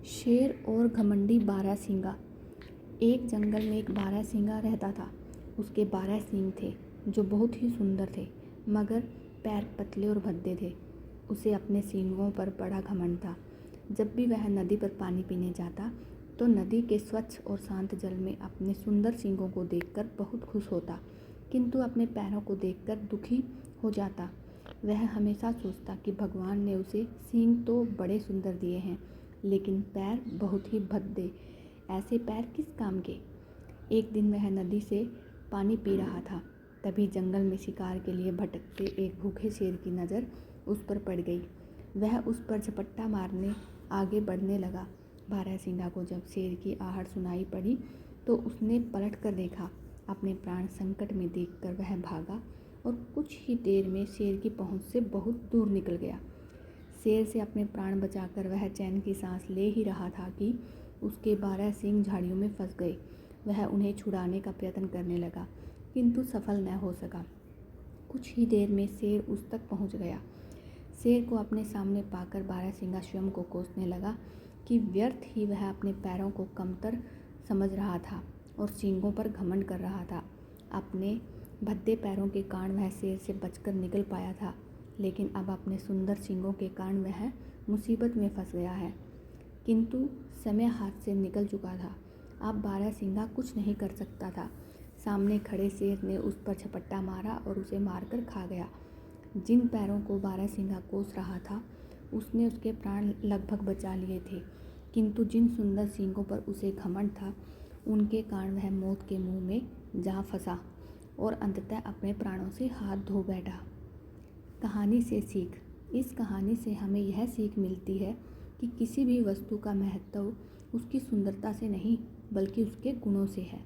शेर और घमंडी बारहसिंगा। एक जंगल में एक बारहसिंगा रहता था। उसके 12 सींग थे जो बहुत ही सुंदर थे, मगर पैर पतले और भद्दे थे। उसे अपने सींगों पर बड़ा घमंड था। जब भी वह नदी पर पानी पीने जाता तो नदी के स्वच्छ और शांत जल में अपने सुंदर सींगों को देखकर बहुत खुश होता, किंतु अपने पैरों को देखकर दुखी हो जाता। वह हमेशा सोचता कि भगवान ने उसे सींग तो बड़े सुंदर दिए हैं, लेकिन पैर बहुत ही भद्दे, ऐसे पैर किस काम के। एक दिन वह नदी से पानी पी रहा था, तभी जंगल में शिकार के लिए भटकते एक भूखे शेर की नज़र उस पर पड़ गई। वह उस पर झपट्टा मारने आगे बढ़ने लगा। बारहसिंगा को जब शेर की आहट सुनाई पड़ी तो उसने पलट कर देखा। अपने प्राण संकट में देखकर वह भागा और कुछ ही देर में शेर की पहुंच से बहुत दूर निकल गया। शेर से अपने प्राण बचाकर वह चैन की सांस ले ही रहा था कि उसके 12 सींग झाड़ियों में फंस गए। वह उन्हें छुड़ाने का प्रयत्न करने लगा, किंतु सफल न हो सका। कुछ ही देर में शेर उस तक पहुंच गया। शेर को अपने सामने पाकर बारहसिंगा स्वयं को कोसने लगा कि व्यर्थ ही वह अपने पैरों को कमतर समझ रहा था और सींगों पर घमंड कर रहा था। अपने भद्दे पैरों के कारण वह शेर से बचकर निकल पाया था, लेकिन अब अपने सुंदर सींगों के कारण वह मुसीबत में फंस गया है। किंतु समय हाथ से निकल चुका था। अब बारहसिंगा कुछ नहीं कर सकता था। सामने खड़े शेर ने उस पर झपट्टा मारा और उसे मारकर खा गया। जिन पैरों को बारहसिंगा कोस रहा था उसने उसके प्राण लगभग बचा लिए थे, किंतु जिन सुंदर सींगों पर उसे घमंड था उनके कारण वह मौत के मुंह में जा फंसा और अंततः अपने प्राणों से हाथ धो बैठा। कहानी से सीख। इस कहानी से हमें यह सीख मिलती है कि किसी भी वस्तु का महत्व उसकी सुंदरता से नहीं बल्कि उसके गुणों से है।